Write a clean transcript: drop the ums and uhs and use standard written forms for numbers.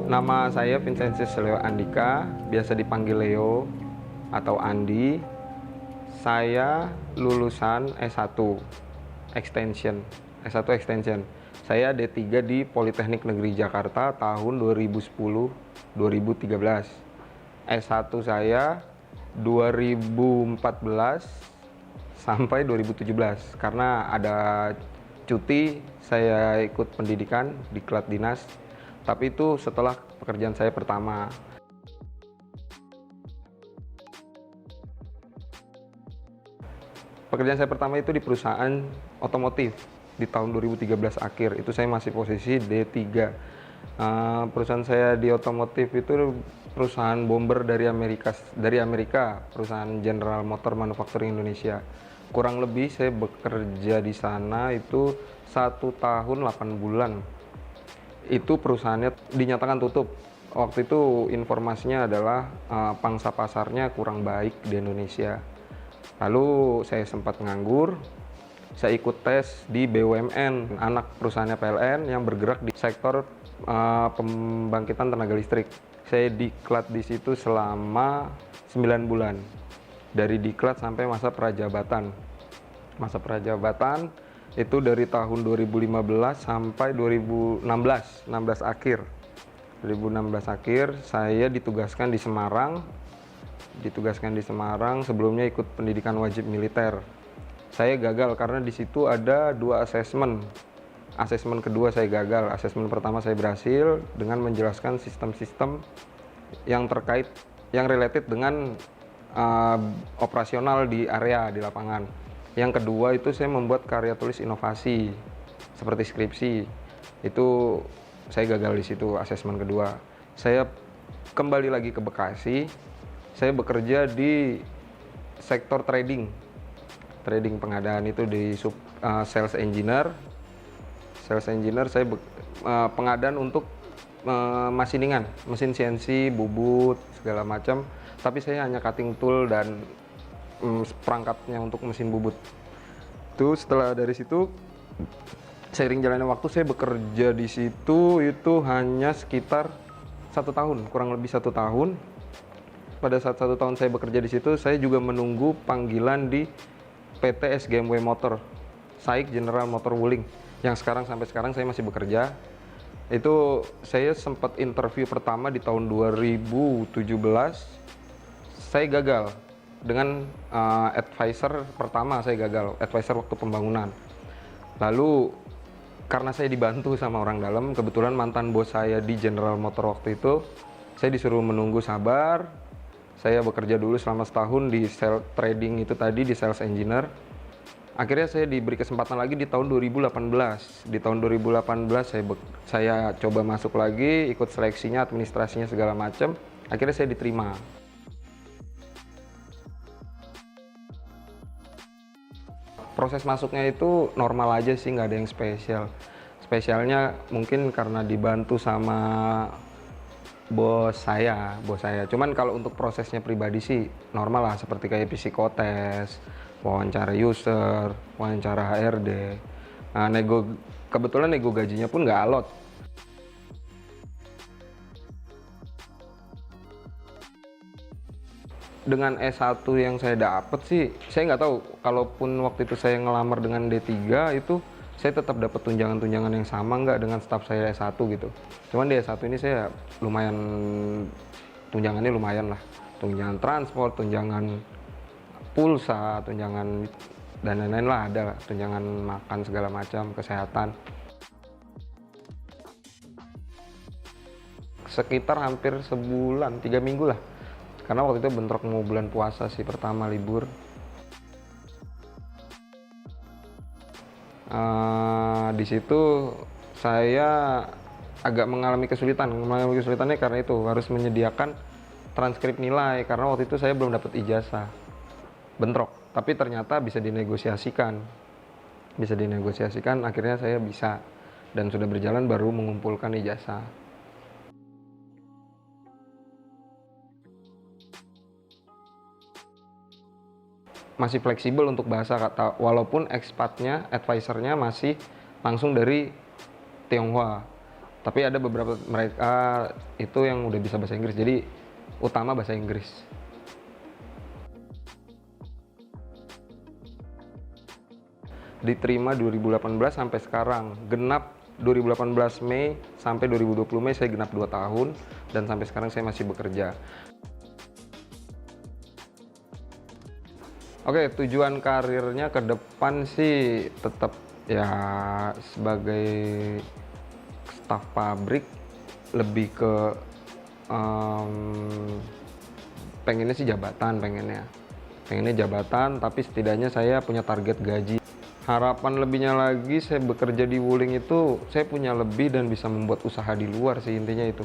Nama saya Vincentius Leo Andika, biasa dipanggil Leo atau Andi. Saya lulusan S1 Extension. S1 Extension. Saya D3 di Politeknik Negeri Jakarta tahun 2010-2013. S1 saya 2014 sampai 2017 karena ada cuti saya ikut pendidikan di Klat Dinas, tapi itu setelah pekerjaan saya pertama. Pekerjaan saya pertama itu di perusahaan otomotif di tahun 2013 akhir, itu saya masih posisi D3. Perusahaan saya di otomotif itu perusahaan bomber dari Amerika, perusahaan General Motor Manufacturing Indonesia. Kurang lebih saya bekerja di sana itu 1 tahun 8 bulan. Itu perusahaannya dinyatakan tutup. Waktu itu informasinya adalah pangsa pasarnya kurang baik di Indonesia. Lalu saya sempat nganggur. Saya ikut tes di BUMN, anak perusahaannya PLN yang bergerak di sektor pembangkitan tenaga listrik. Saya diklat di situ selama 9 bulan. Dari diklat sampai masa prajabatan. Masa prajabatan itu dari tahun 2015 sampai 2016 akhir. 2016 akhir saya ditugaskan di Semarang. Sebelumnya ikut pendidikan wajib militer. Saya gagal karena di situ ada 2 asesmen. Asesmen kedua saya gagal. Asesmen pertama saya berhasil dengan menjelaskan sistem-sistem yang terkait, yang related dengan operasional di area, di lapangan. Yang kedua itu saya membuat karya tulis inovasi seperti skripsi. Itu saya gagal di situ asesmen kedua. Saya kembali lagi ke Bekasi. Saya bekerja di sektor trading pengadaan, itu di sales engineer. Saya pengadaan untuk masiningan, mesin CNC, bubut, segala macam. Tapi saya hanya cutting tool dan perangkatnya untuk mesin bubut. Setelah dari situ, seiring jalannya waktu saya bekerja di situ itu hanya sekitar 1 tahun, kurang lebih 1 tahun. Pada saat 1 tahun saya bekerja di situ, saya juga menunggu panggilan di PT SGMW Motor, SAIK General Motor Wuling, yang sampai sekarang saya masih bekerja. Itu saya sempat interview pertama di tahun 2017, saya gagal dengan advisor pertama, saya gagal advisor waktu pembangunan. Lalu karena saya dibantu sama orang dalam, kebetulan mantan bos saya di General Motor waktu itu, saya disuruh menunggu sabar. Saya bekerja dulu selama setahun di sales trading itu tadi, di sales engineer. Akhirnya saya diberi kesempatan lagi di tahun 2018. Di tahun 2018 saya coba masuk lagi, ikut seleksinya, administrasinya segala macam. Akhirnya saya diterima. Proses masuknya itu normal aja sih, nggak ada yang spesial. Spesialnya mungkin karena dibantu sama bos saya. Cuman kalau untuk prosesnya pribadi sih normal lah, seperti kayak psikotes, wawancara user, wawancara HRD. Nah, kebetulan nego gajinya pun nggak alot. Dengan S1 yang saya dapat sih, saya nggak tahu, kalaupun waktu itu saya ngelamar dengan D3 itu saya tetap dapat tunjangan-tunjangan yang sama nggak dengan staf saya S1 gitu. Cuman di S1 ini saya lumayan, tunjangannya lumayan lah. Tunjangan transport, tunjangan pulsa, tunjangan dan lain-lain lah, ada tunjangan makan segala macam, kesehatan. Sekitar hampir sebulan, 3 minggu lah. Karena waktu itu bentrok mau bulan puasa sih, pertama libur. Di situ saya agak mengalami kesulitan. Kesulitannya karena itu harus menyediakan transkrip nilai, karena waktu itu saya belum dapat ijazah. Bentrok, tapi ternyata bisa dinegosiasikan. Akhirnya saya bisa, dan sudah berjalan baru mengumpulkan ijazah. Masih fleksibel untuk bahasa, kata, walaupun ekspatnya, advisernya masih langsung dari Tionghoa. Tapi ada beberapa mereka itu yang udah bisa bahasa Inggris, jadi utama bahasa Inggris. Diterima 2018 sampai sekarang, genap 2018 Mei sampai 2020 Mei saya genap 2 tahun, dan sampai sekarang saya masih bekerja. Oke, tujuan karirnya ke depan sih tetap ya sebagai staf pabrik, lebih ke pengennya sih jabatan, pengennya jabatan, tapi setidaknya saya punya target gaji. Harapan lebihnya lagi, saya bekerja di Wuling itu saya punya lebih dan bisa membuat usaha di luar sih, intinya itu.